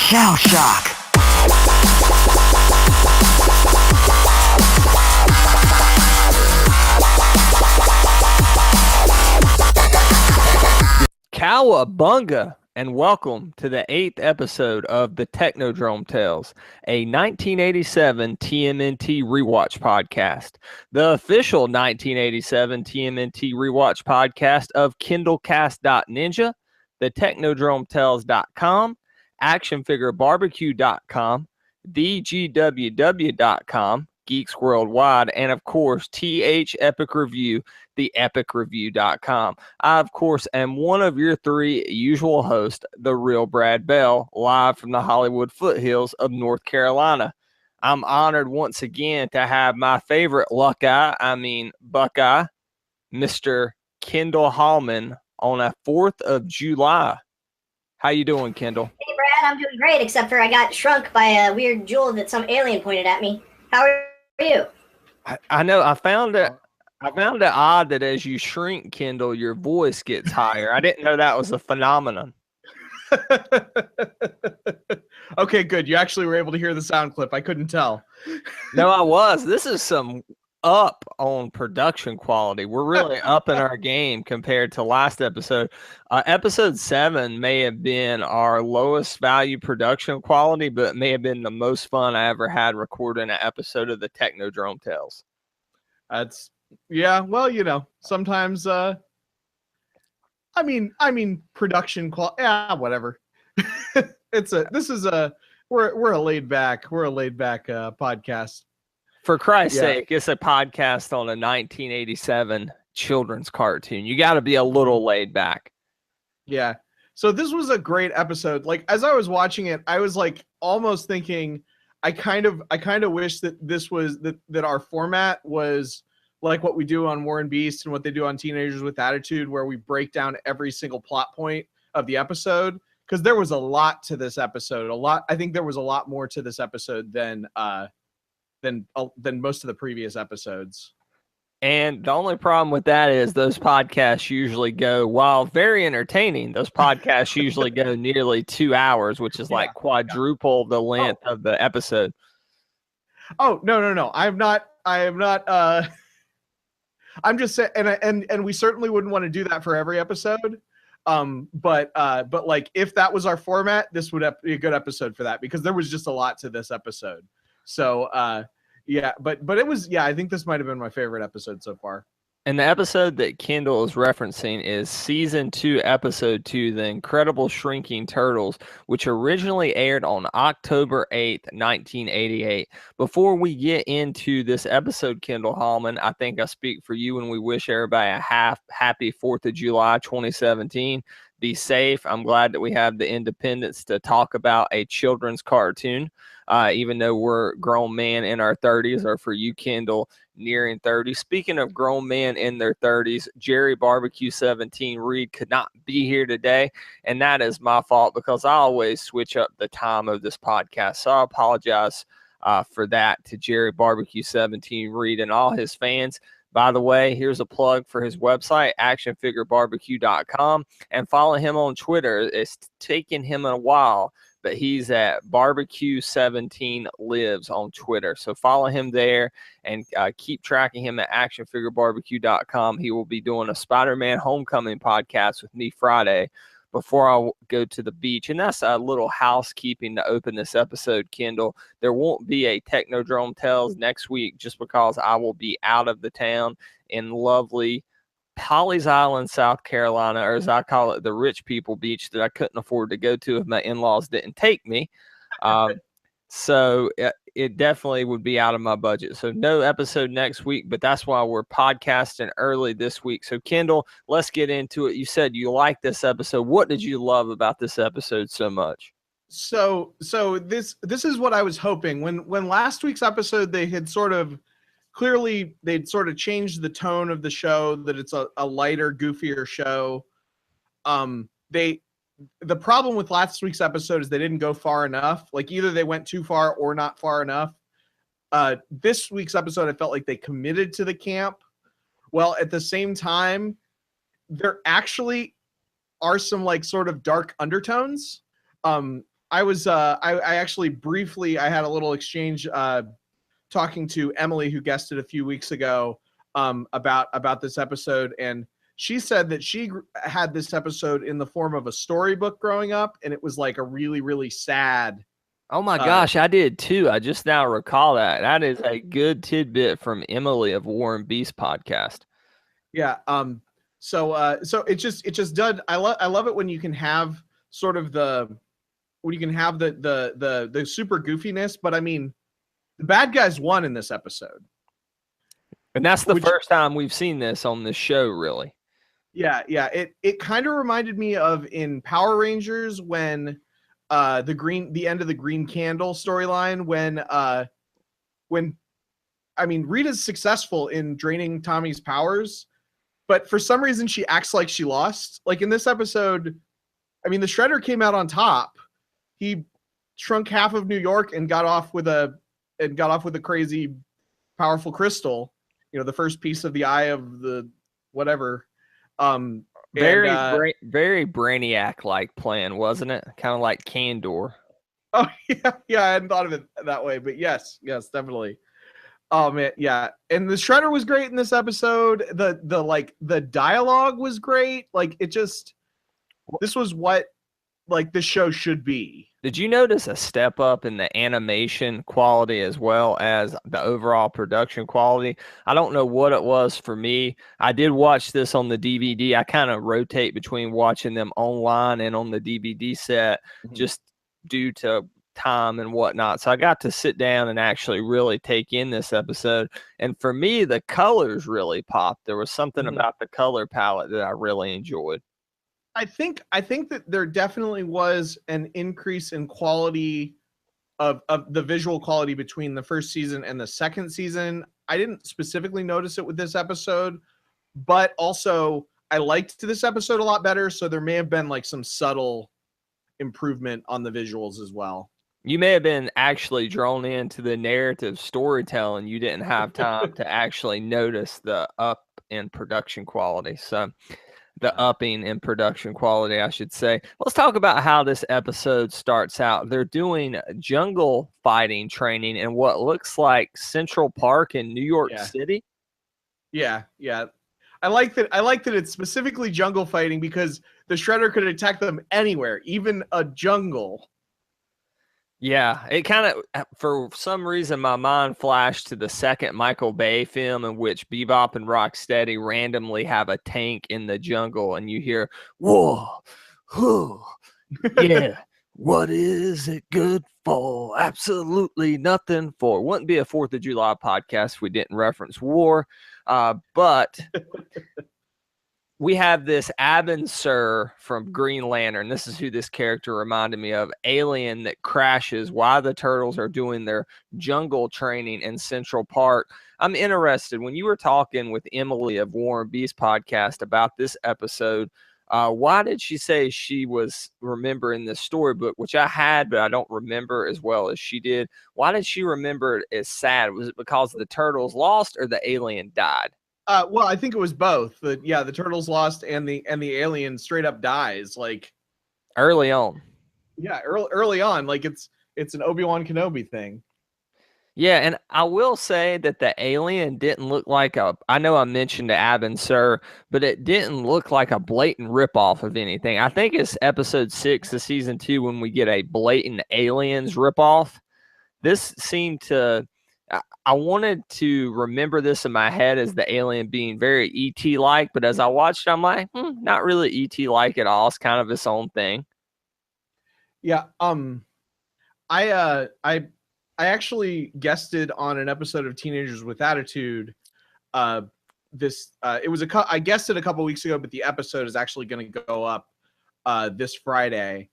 Shell Shock. Cowabunga, and welcome to the 8th episode of the Technodrome Tales, a 1987 TMNT rewatch podcast, the official 1987 TMNT rewatch podcast of KindleCast.Ninja, the TechnodromeTales.com, ActionFigureBarbecue.com, TheGWW.com, Geeks Worldwide, and of course, TH Epic Review, theepicreview.com. I, of course, am one of your three usual hosts, the real Brad Bell, live from the Hollywood foothills of North Carolina. I'm honored once again to have my favorite Buckeye, Mr. Kendall Hallman, on a 4th of July. How you doing, Kendall? Hey, Brad, I'm doing great, except for I got shrunk by a weird jewel that some alien pointed at me. How are you? I know. I found it odd that as you shrink, Kendall, your voice gets higher. I didn't know that was a phenomenon. Okay, good. You actually were able to hear the sound clip. I couldn't tell. No, I was. This is some up on production quality. We're really up in our game compared to last episode. Episode 7 may have been our lowest value production quality, but it may have been the most fun I ever had recording an episode of the Technodrome Tales. Yeah, well, you know, sometimes I mean production quality, whatever. We're a laid back podcast. For Christ's sake, it's a podcast on a 1987 children's cartoon. You got to be a little laid back. Yeah. So this was a great episode. Like, as I was watching it, I was like almost thinking, I kind of wish that this was that our format was like what we do on War and Beast and what they do on Teenagers with Attitude, where we break down every single plot point of the episode. Because there was a lot to this episode. I think there was a lot more to this episode than most of the previous episodes. And the only problem with that is those podcasts usually go, while very entertaining, those podcasts usually go nearly 2 hours, which is like quadruple the length of the episode. Oh, no. I am not I'm just saying, and we certainly wouldn't want to do that for every episode. But like, if that was our format, this would be a good episode for that, because there was just a lot to this episode. So, yeah, but it was, I think this might have been my favorite episode so far. And the episode that Kendall is referencing is Season 2, Episode 2, The Incredible Shrinking Turtles, which originally aired on October 8th, 1988. Before we get into this episode, Kendall Hallman, I think I speak for you when we wish everybody a happy 4th of July, 2017. Be safe. I'm glad that we have the independence to talk about a children's cartoon, even though we're grown men in our 30s, or for you, Kendall, nearing 30. Speaking of grown men in their 30s, Jerry Barbecue 17 Reed could not be here today, and that is my fault, because I always switch up the time of this podcast. So I apologize for that to Jerry Barbecue 17 Reed and all his fans. By the way, here's a plug for his website, actionfigurebarbecue.com, and follow him on Twitter. It's taken him a while, but he's at barbecue17lives on Twitter. So follow him there and keep tracking him at actionfigurebarbecue.com. He will be doing a Spider-Man Homecoming podcast with me Friday before I go to the beach. And that's a little housekeeping to open this episode, Kendall. There won't be a Technodrome Tales next week just because I will be out of the town in lovely Holly's Island, South Carolina, or as I call it, the rich people beach that I couldn't afford to go to if my in-laws didn't take me. So it definitely would be out of my budget. So no episode next week, but that's why we're podcasting early this week. So Kendall, let's get into it. You said you liked this episode. What did you love about this episode so much? So this is what I was hoping. When last week's episode, they had sort of they'd sort of changed the tone of the show, that it's a lighter, goofier show. The problem with last week's episode is they didn't go far enough. Like, either they went too far or not far enough. This week's episode, I felt like they committed to the camp. Well, at the same time, there actually are some like sort of dark undertones. I actually briefly I had a little exchange talking to Emily, who guested a few weeks ago, about this episode, and she said that she had this episode in the form of a storybook growing up, and it was like a really, really sad. Oh my gosh, I did too. I just now recall that. That is a good tidbit from Emily of War and Beast podcast. Yeah. So it just does. I love it when you can have sort of the super goofiness, but I mean, the bad guys won in this episode. And that's the first time we've seen this on this show, really. Yeah. It kind of reminded me of in Power Rangers when the end of the Green Candle storyline, when I mean, Rita's successful in draining Tommy's powers, but for some reason she acts like she lost. Like in this episode, I mean, the Shredder came out on top. He shrunk half of New York and got off with a crazy powerful crystal, the first piece of the eye of the whatever. Very Brainiac like plan, wasn't it? Kind of like Kandor. Oh yeah, I hadn't thought of it that way, but yes, definitely. Oh man, yeah. And the Shredder was great in this episode. The dialogue was great. Like this was what like this show should be. Did you notice a step up in the animation quality as well as the overall production quality? I don't know what it was for me. I did watch this on the DVD. I kind of rotate between watching them online and on the DVD set, just due to time and whatnot. So I got to sit down and actually really take in this episode. And for me, the colors really popped. There was something about the color palette that I really enjoyed. I think that there definitely was an increase in quality of the visual quality between the first season and the second season. I didn't specifically notice it with this episode, but also I liked this episode a lot better. So there may have been like some subtle improvement on the visuals as well. You may have been actually drawn into the narrative storytelling. You didn't have time to actually notice the up in production quality. So the upping in production quality, I should say. Let's talk about how this episode starts out. They're doing jungle fighting training in what looks like Central Park in New York City. Yeah. I like that it's specifically jungle fighting because the Shredder could attack them anywhere, even a jungle. Yeah, it kind of, for some reason, my mind flashed to the second Michael Bay film in which Bebop and Rocksteady randomly have a tank in the jungle, and you hear, whoa, whoa, yeah, what is it good for? Absolutely nothing for. Wouldn't be a 4th of July podcast if we didn't reference war, but... We have this Abin Sur from Green Lantern. This is who this character reminded me of. Alien that crashes while the turtles are doing their jungle training in Central Park. I'm interested. When you were talking with Emily of War and Beast podcast about this episode, why did she say she was remembering this storybook, which I had, but I don't remember as well as she did? Why did she remember it as sad? Was it because the turtles lost or the alien died? Well, I think it was both. The turtles lost and the alien straight up dies like early on. Yeah, early on, like it's an Obi-Wan Kenobi thing. Yeah, and I will say that the alien didn't look like I know I mentioned the Abin Sur, but it didn't look like a blatant ripoff of anything. I think it's episode 6 of season 2 when we get a blatant aliens ripoff. This seemed to... I wanted to remember this in my head as the alien being very ET-like, but as I watched it, I'm like, not really ET-like at all. It's kind of its own thing. Yeah. I actually guested on an episode of Teenagers with Attitude. I guessed it a couple weeks ago, but the episode is actually going to go up this Friday.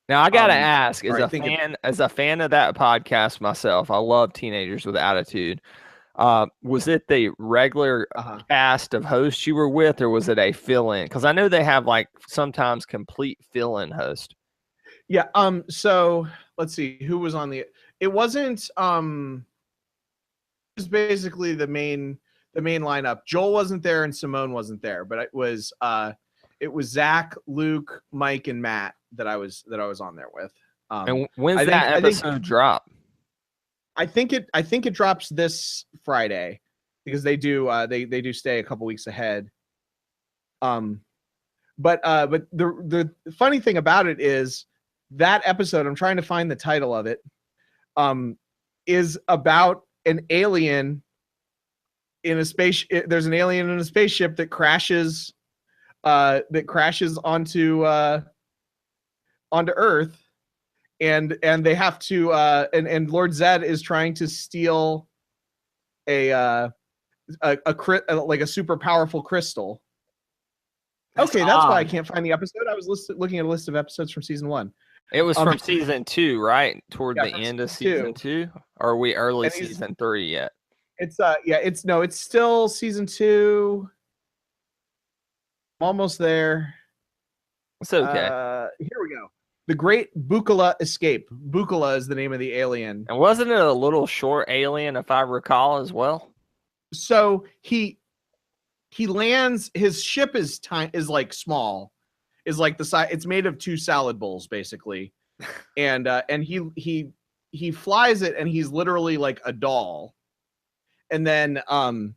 Now I gotta ask, as a fan of that podcast myself, I love Teenagers with Attitude. Was it the regular cast of hosts you were with, or was it a fill-in? Because I know they have like sometimes complete fill-in host. Yeah. So let's see who was on the. It wasn't. It was basically the main lineup. Joel wasn't there and Simone wasn't there, but it was Zach, Luke, Mike, and Matt that I was on there with. And when's I think- that I think- episode drop? I think it drops this Friday because they do they do stay a couple weeks ahead. But the funny thing about it is that episode, I'm trying to find the title of it, is about an alien in a space. There's an alien in a spaceship that crashes onto Earth. And they have to and Lord Zed is trying to steal like a super powerful crystal. Okay, that's why I can't find the episode. I was looking at a list of episodes from season 1. It was from season 2, right? Toward the end of season 2, or are we early season 3 yet? It's it's still season 2. I'm almost there. It's okay. Here we go. The Great Bukala Escape. Bukala is the name of the alien. And wasn't it a little short alien, if I recall, as well? So he lands. His ship is like small, is like the size. It's made of 2 salad bowls basically, and he flies it, and he's literally like a doll. And then when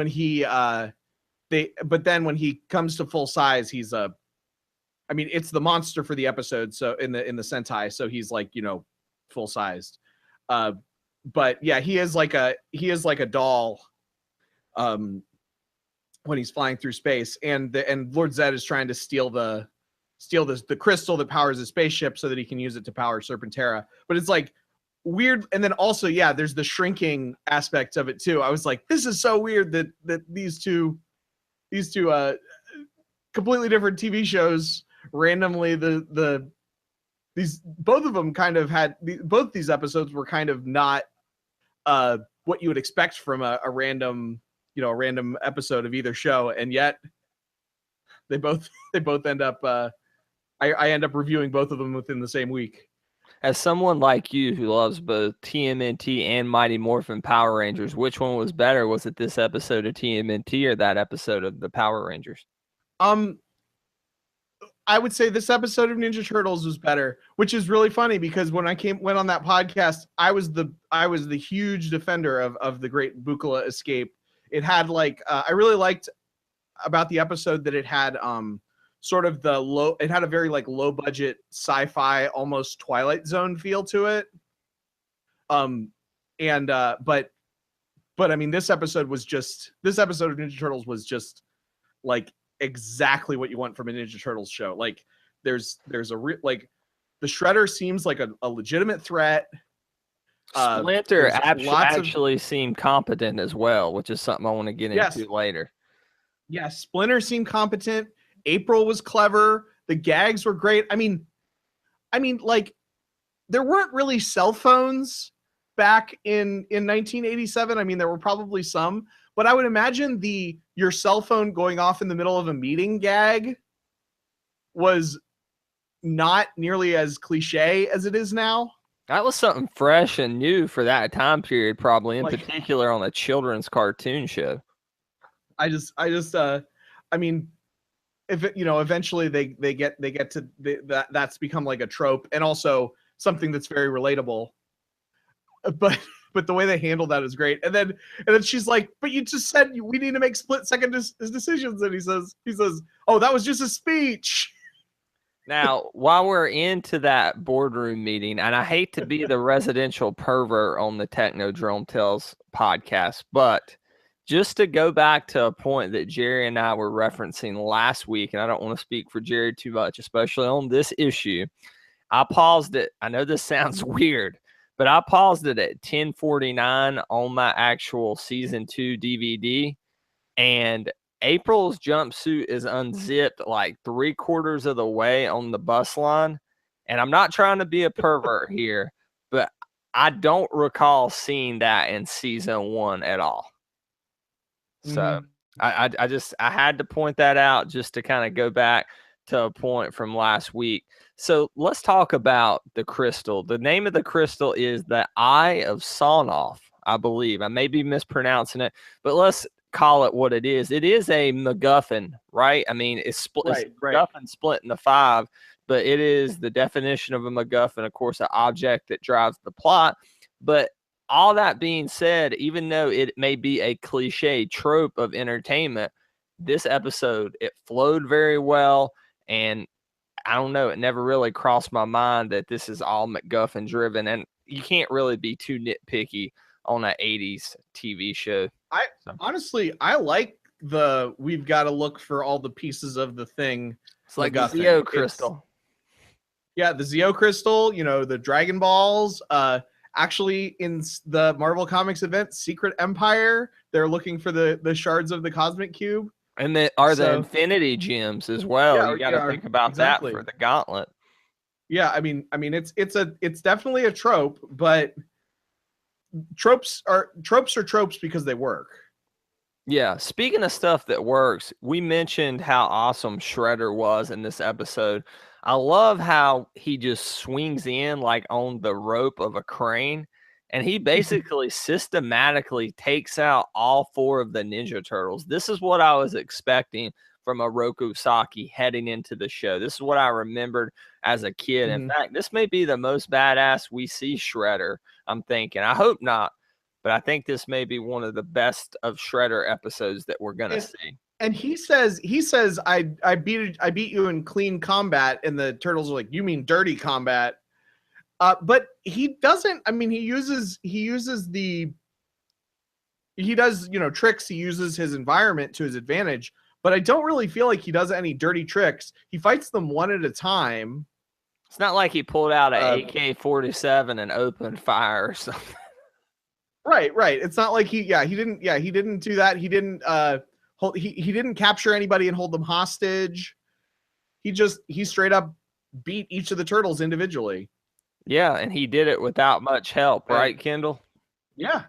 he when he comes to full size, he's it's the monster for the episode. So in the Sentai, so he's like, full sized. But yeah, he is like a doll. When he's flying through space, and Lord Zed is trying to steal the crystal that powers his spaceship so that he can use it to power Serpentera. But it's like weird. And then also, yeah, there's the shrinking aspect of it too. I was like, this is so weird that these two completely different TV shows randomly both of them kind of had both these episodes were kind of not what you would expect from a random episode of either show, and yet they both end up I end up reviewing both of them within the same week. As someone like you who loves both TMNT and Mighty Morphin Power Rangers, which one was better? Was it this episode of TMNT or that episode of the Power Rangers? I would say this episode of Ninja Turtles was better, which is really funny because when I went on that podcast, I was the huge defender of the Great Bukala Escape. It had like I really liked about the episode that it had sort of it had a very like low budget sci-fi, almost Twilight Zone feel to it. But I mean, this episode of Ninja Turtles was just like exactly what you want from a Ninja Turtles show. Like there's like the Shredder seems like a legitimate threat. Splinter actually seemed competent as well, which is something I want to get into later. Yeah, Splinter seemed competent. April was clever. The gags were great. I mean, like there weren't really cell phones back in 1987. I mean, there were probably some, but I would imagine your cell phone going off in the middle of a meeting gag was not nearly as cliche as it is now. That was something fresh and new for that time period, probably in particular on a children's cartoon show. I mean, if it, eventually they get to that's become like a trope and also something that's very relatable. But the way they handled that is great. And then she's like, "But you just said we need to make split-second decisions." And he says, "Oh, that was just a speech." Now, while we're into that boardroom meeting, and I hate to be the residential pervert on the Technodrome Tales podcast, but just to go back to a point that Jerry and I were referencing last week, and I don't want to speak for Jerry too much, especially on this issue, I paused it. I know this sounds weird, but I paused it at 10:49 on my actual season 2 DVD, and April's jumpsuit is unzipped like 3/4 of the way on the bus line. And I'm not trying to be a pervert here, but I don't recall seeing that in season 1 at all. So I had to point that out just to kind of go back to a point from last week. So let's talk about the crystal. The name of the crystal is the Eye of Sonoff, I believe. I may be mispronouncing it, but let's call it what it is. It is a MacGuffin, right? I mean, it's split. Right. MacGuffin split into 5 but it is the definition of a MacGuffin, of course, an object that drives the plot. But all that being said, even though it may be a cliche trope of entertainment, this episode, it flowed very well. And I don't know, it never really crossed my mind that this is all MacGuffin driven. And you can't really be too nitpicky on an 80s TV show. Honestly, I like we've got to look for all the pieces of the thing. It's like MacGuffin. the Zeo crystal. Yeah, the Zeo crystal, the Dragon Balls. Actually, in the Marvel Comics event, Secret Empire, they're looking for the shards of the Cosmic Cube. And the Infinity Gems as well. Yeah, you got to think about that for the Gauntlet. Yeah, I mean, it's definitely a trope, but tropes are tropes because they work. Yeah, speaking of stuff that works, we mentioned how awesome Shredder was in this episode. I love how he just swings in like on the rope of a crane, and he basically systematically takes out all 4 of the Ninja Turtles. This is what I was expecting from a Roku Saki heading into the show. This is what I remembered as a kid. In fact, this may be the most badass we see Shredder, I'm thinking. I hope not, but I think this may be one of the best of Shredder episodes that we're going to see. And he says, I beat you in clean combat, and the Turtles are like, you mean dirty combat? But he doesn't. I mean, he does, tricks. He uses his environment to his advantage, but I don't really feel like he does any dirty tricks. He fights them one at a time. It's not like he pulled out an AK-47 and opened fire or something. Right. It's not like he didn't do that. He didn't he didn't capture anybody and hold them hostage. He straight up beat each of the turtles individually. Yeah, and he did it without much help, right, Kendall? Yeah.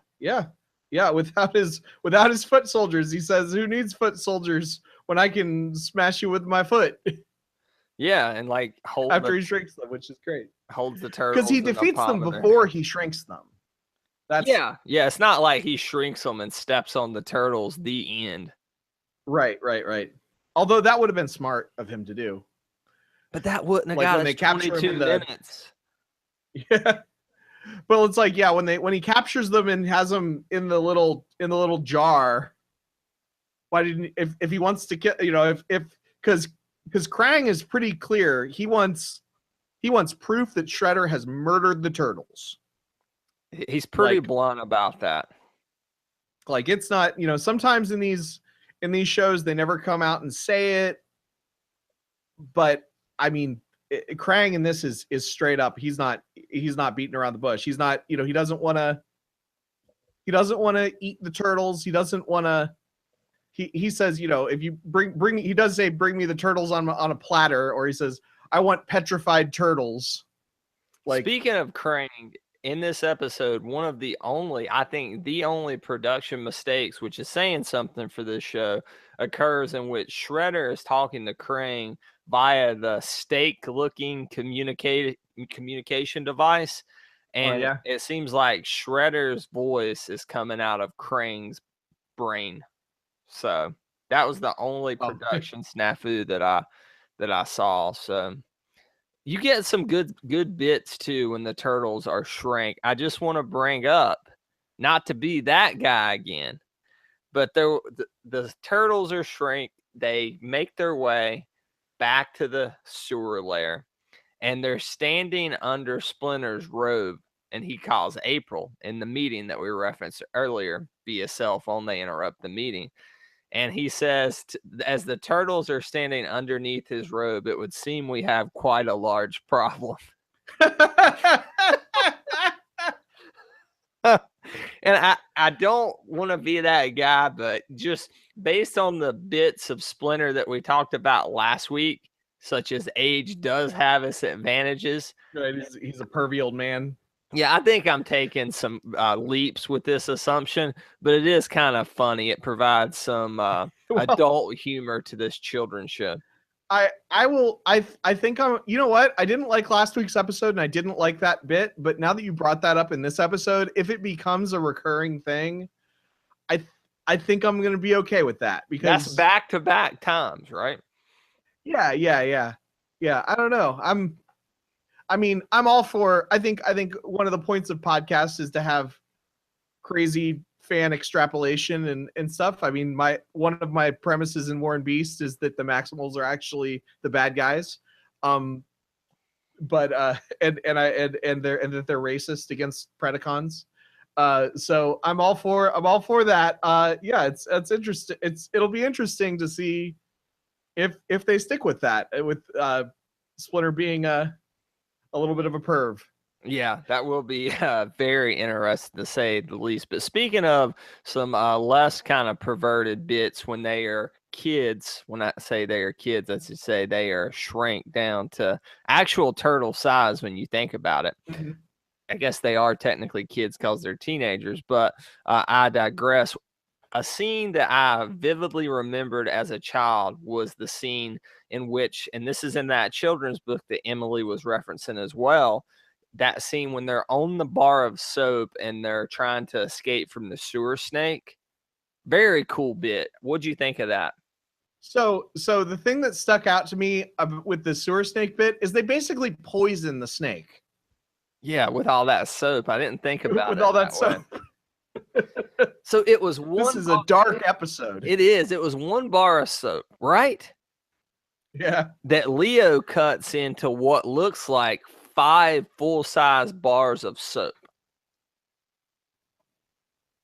Without his foot soldiers. He says, "Who needs foot soldiers when I can smash you with my foot?" Yeah, and like after he shrinks them, which is great. Holds the turtles because he defeats them before he shrinks them. Yeah. It's not like he shrinks them and steps on the turtles. The end. Right. Although that would have been smart of him to do. But that wouldn't have got us 22 minutes. Yeah. Well, it's like, when he captures them and has them in the little jar. Why didn't if he wants to get because Krang is pretty clear. He wants proof that Shredder has murdered the turtles. He's pretty blunt about that. Like, it's not, sometimes in these shows they never come out and say it, but I mean, Krang in this is straight up. He's not beating around the bush. He's not, he doesn't want to eat the turtles. He doesn't want to. He says, if you bring he does say, bring me the turtles on a platter, or he says, I want petrified turtles. Like, speaking of Krang, in this episode, one of the only production mistakes, which is saying something for this show, occurs in which Shredder is talking to Krang via the stake-looking communication device. And it seems like Shredder's voice is coming out of Krang's brain. So that was the only production snafu that I saw. So you get some good bits too when the turtles are shrank. I just want to bring up, not to be that guy again, but the turtles are shrank. They make their way back to the sewer lair, and they're standing under Splinter's robe, and he calls April in the meeting that we referenced earlier via cell phone. They interrupt the meeting. And he says, as the turtles are standing underneath his robe, it would seem we have quite a large problem. And I don't want to be that guy, but just based on the bits of Splinter that we talked about last week, such as age does have its advantages. Right, he's a pervy old man. Yeah, I think I'm taking some leaps with this assumption, but it is kind of funny. It provides some adult humor to this children's show. I think I'm, you know what? I didn't like last week's episode, and I didn't like that bit, but now that you brought that up in this episode, if it becomes a recurring thing, I think I'm going to be okay with that, because that's back-to-back times, right? Yeah. yeah, I don't know. I'm all for. I think one of the points of podcasts is to have crazy fan extrapolation and stuff. I mean, one of my premises in War and Beast is that the Maximals are actually the bad guys. But and that they're racist against Predacons. So I'm all for that. Yeah, it's interesting. It'll be interesting to see if they stick with that, with Splinter being a little bit of a perv. Yeah, that will be very interesting to say the least. But speaking of some less kind of perverted bits when they are kids, when I say they are kids, that's to say they are shrank down to actual turtle size when you think about it. Mm-hmm. I guess they are technically kids because they're teenagers, but I digress. A scene that I vividly remembered as a child was the scene in which, and this is in that children's book that Emily was referencing as well, that scene when they're on the bar of soap and they're trying to escape from the sewer snake. Very cool bit. What'd you think of that? So the thing that stuck out to me with the sewer snake bit is they basically poison the snake. Yeah, with all that soap. I didn't think about with it all that soap. So it was one. This is a dark episode. It is. It was one bar of soap, right? Yeah. That Leo cuts into what looks like 5 full-size bars of soap.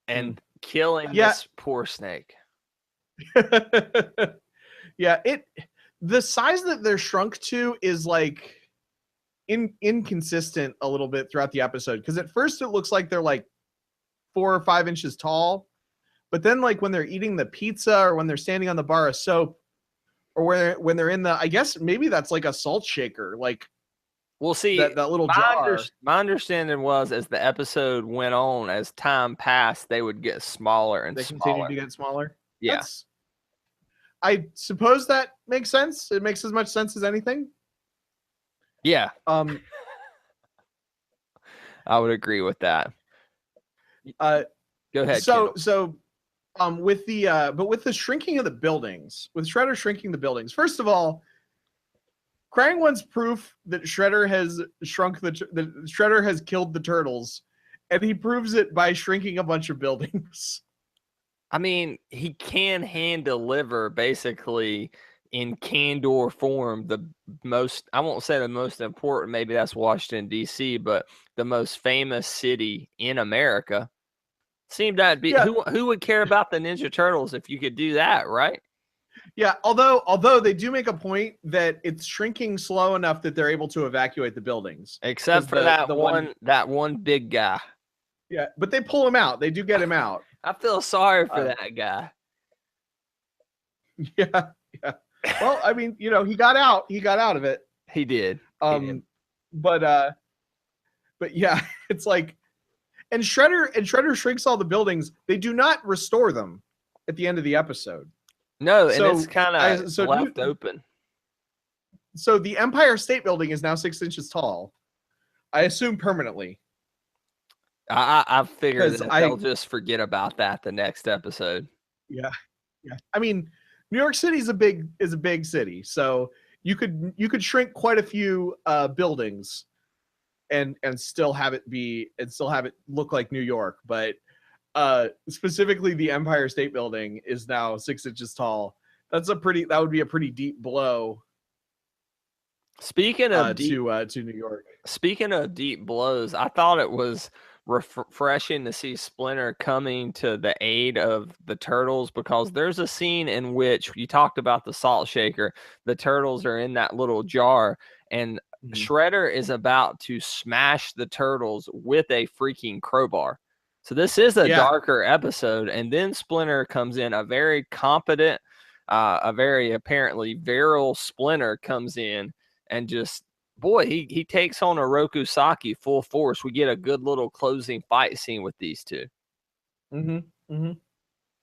And killing this poor snake. Yeah, the size that they're shrunk to is like inconsistent a little bit throughout the episode, because at first it looks like they're like 4 or 5 inches tall, but then like when they're eating the pizza or when they're standing on the bar of soap, or when they're in the, I guess maybe that's like a salt shaker, like we'll see that little jar. My understanding was as the episode went on, as time passed, they would get smaller and they smaller. Continue to get smaller. Yeah. I suppose that makes sense. It makes as much sense as anything. Yeah. I would agree with that. Go ahead. With the shrinking of the buildings, with Shredder shrinking the buildings, first of all, Krang wants proof that Shredder has shrunk that Shredder has killed the turtles, and he proves it by shrinking a bunch of buildings. I mean, he can hand deliver basically in Candor form the most, I won't say the most important, maybe that's Washington, D.C., but the most famous city in America. Seemed that'd be who would care about the Ninja Turtles if you could do that, right? Yeah, although they do make a point that it's shrinking slow enough that they're able to evacuate the buildings. Except for that one big guy. Yeah, but they pull him out. They do get him out. I feel sorry for that guy. Yeah. Well, I mean, he got out. He got out of it. He did. But yeah, it's like, and Shredder shrinks all the buildings. They do not restore them at the end of the episode. No, and it's kind of left open. So the Empire State Building is now 6 inches tall. I assume permanently. I figure that they'll just forget about that the next episode. Yeah. I mean, New York City is a big city, so you could shrink quite a few buildings, and still have it look like New York. But specifically, the Empire State Building is now 6 inches tall. That would be a pretty deep blow. Speaking of to New York. Speaking of deep blows, I thought it was refreshing to see Splinter coming to the aid of the turtles, because there's a scene in which you talked about the salt shaker. The turtles are in that little jar, and Shredder is about to smash the turtles with a freaking crowbar. So this is a darker episode, and then Splinter comes in, a very competent, a very apparently virile Splinter comes in and just, boy, he takes on a Rokusaki full force. We get a good little closing fight scene with these two.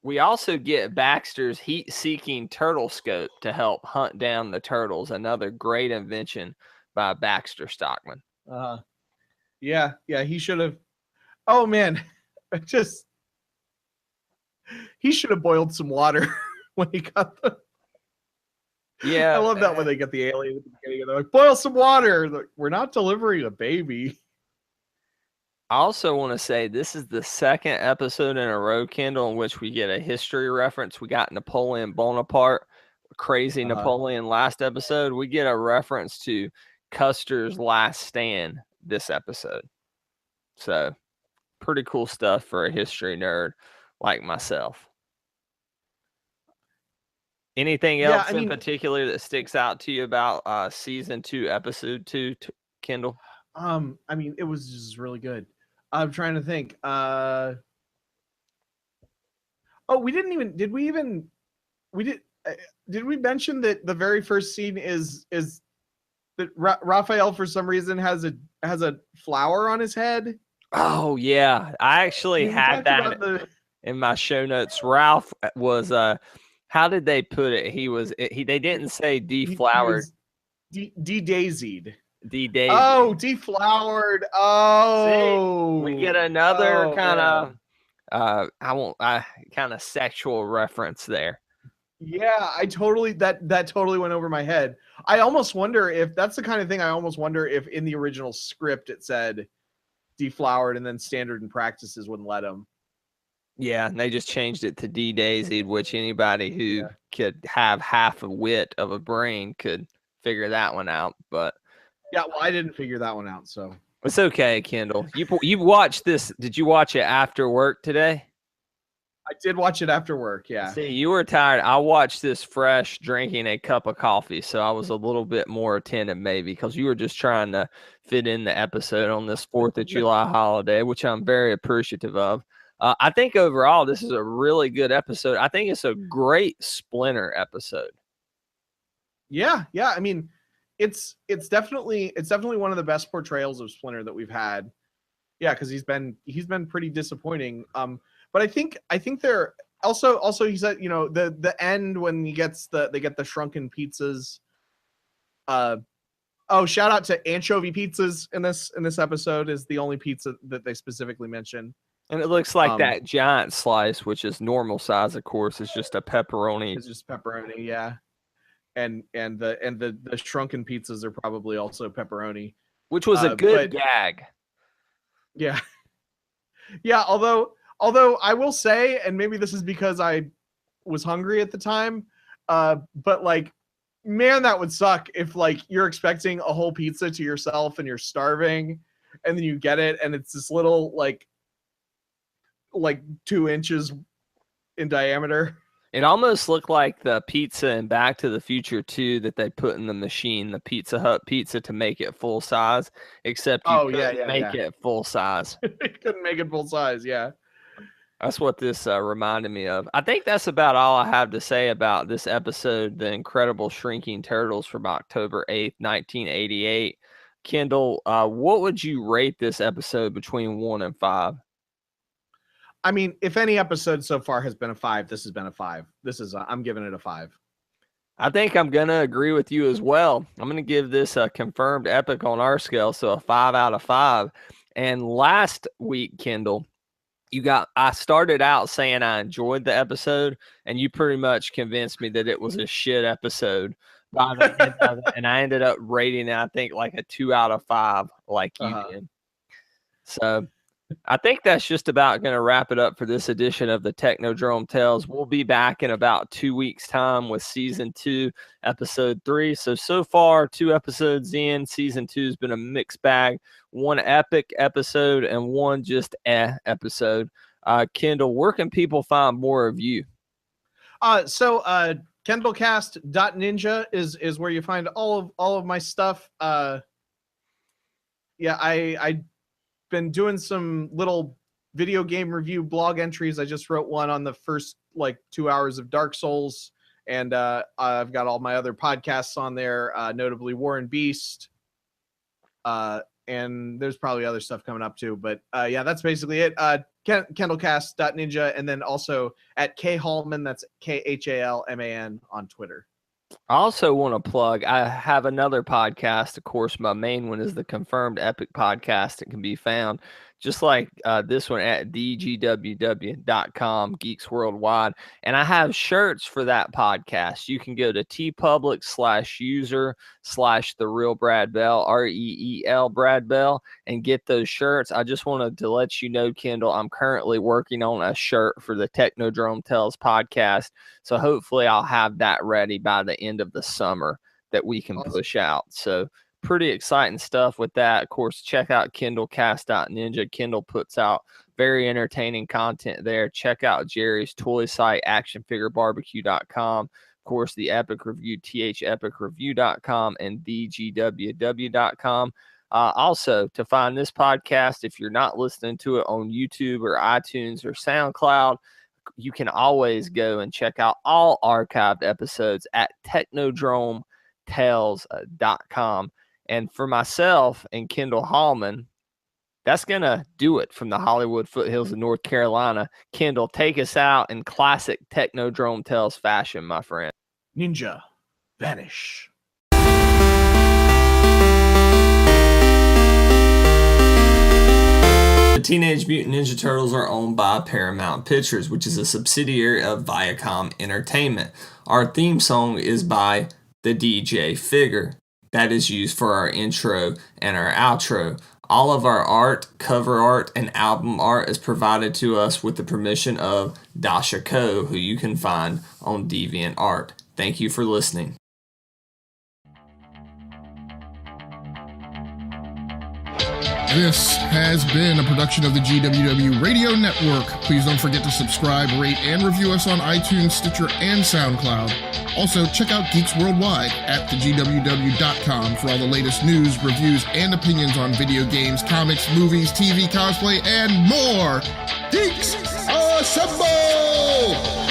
We also get Baxter's heat-seeking turtle scope to help hunt down the turtles. Another great invention by Baxter Stockman. Yeah, he should have. Oh man, he should have boiled some water when he got the. Yeah, I love that when they get the alien at the beginning and they're like, boil some water. Like, we're not delivering a baby. I also want to say this is the second episode in a row, Kendall, in which we get a history reference. We got Napoleon Bonaparte, crazy Napoleon last episode. We get a reference to Custer's last stand this episode. So pretty cool stuff for a history nerd like myself. Anything else in particular that sticks out to you about season 2, episode 2, Kendall? I mean, it was just really good. I'm trying to think. We didn't even. Did we even? We did. Did we mention that the very first scene is that Raphael for some reason has a flower on his head? Oh yeah, I actually had that in my show notes. Ralph was how did they put it? They didn't say deflowered. De-daisied. De-daisied. Oh, deflowered. Oh. See, we get another kind of kind of sexual reference there. Yeah, that totally went over my head. I almost wonder if that's the kind of thing I almost wonder if in the original script it said deflowered and then standard and practices wouldn't let them. Yeah, and they just changed it to de-daisied, which anybody who could have half a wit of a brain could figure that one out. But yeah, well, I didn't figure that one out, so it's okay, Kendall. You watched this? Did you watch it after work today? I did watch it after work. Yeah. See, you were tired. I watched this fresh, drinking a cup of coffee, so I was a little bit more attentive, maybe, because you were just trying to fit in the episode on this 4th of July holiday, which I'm very appreciative of. I think overall this is a really good episode. I think it's a great Splinter episode. Yeah. I mean, it's definitely one of the best portrayals of Splinter that we've had. Yeah, because he's been pretty disappointing. But I think they're also he said, the end when they get the shrunken pizzas. Shout out to anchovy pizzas in this episode is the only pizza that they specifically mention. And it looks like that giant slice, which is normal size, of course, is just a pepperoni. It's just pepperoni, yeah. And the shrunken pizzas are probably also pepperoni, which was a good gag. Yeah. Yeah, although I will say, and maybe this is because I was hungry at the time, but like, man, that would suck if like you're expecting a whole pizza to yourself and you're starving and then you get it and it's this little like 2 inches in diameter. It almost looked like the pizza in Back to the Future 2 that they put in the machine, the Pizza Hut pizza, to make it full size, except you couldn't make it full size. You couldn't make it full size, yeah. That's what this reminded me of. I think that's about all I have to say about this episode, The Incredible Shrinking Turtles from October 8th, 1988. Kendall, what would you rate this episode between 1 and 5? I mean, if any episode so far has been a 5, this has been a 5. I'm giving it a 5. I think I'm going to agree with you as well. I'm going to give this a confirmed epic on our scale, so a 5 out of 5. And last week, Kendall, I started out saying I enjoyed the episode, and you pretty much convinced me that it was a shit episode by the end of it, and I ended up rating it, I think, like a 2 out of 5, like you did. So I think that's just about going to wrap it up for this edition of the Technodrome Tales. We'll be back in about 2 weeks' time with season 2, episode 3. So far, 2 episodes in, season 2 has been a mixed bag. 1 epic episode and 1 just episode. Kendall, where can people find more of you? Kendallcast.ninja is where you find all of my stuff. I been doing some little video game review blog entries. I just wrote one on the first 2 hours of Dark Souls, and I've got all my other podcasts on there, notably War and Beast, and there's probably other stuff coming up too. But that's basically it. Kendallcast.ninja, and then also at KHallman, that's KHALMAN on Twitter. I also want to plug, I have another podcast. Of course, my main one is the Confirmed Epic podcast. It can be found just like this one at dgww.com, Geeks Worldwide. And I have shirts for that podcast. You can go to tpublic/user/The Real Brad Bell, REEL Brad Bell, and get those shirts. I just wanted to let you know, Kendall, I'm currently working on a shirt for the Technodrome Tales podcast. So hopefully I'll have that ready by the end of the summer that we can push out. So pretty exciting stuff with that. Of course, check out KendallCast.ninja. Kendall puts out very entertaining content there. Check out Jerry's toy site, actionfigurebarbecue.com. Of course, the Epic Review, thepicreview.com, and thegww.com. Also, to find this podcast, if you're not listening to it on YouTube or iTunes or SoundCloud, you can always go and check out all archived episodes at technodrometales.com. And for myself and Kendall Hallman, that's going to do it from the Hollywood foothills of North Carolina. Kendall, take us out in classic Technodrome Tales fashion, my friend. Ninja, vanish. The Teenage Mutant Ninja Turtles are owned by Paramount Pictures, which is a subsidiary of Viacom Entertainment. Our theme song is by the DJ Figure. That is used for our intro and our outro. All of our art, cover art, and album art is provided to us with the permission of Dasha Ko, who you can find on DeviantArt. Thank you for listening. This has been a production of the GWW Radio Network. Please don't forget to subscribe, rate, and review us on iTunes, Stitcher, and SoundCloud. Also, check out Geeks Worldwide at thegww.com for all the latest news, reviews, and opinions on video games, comics, movies, TV, cosplay, and more. Geeks Assemble!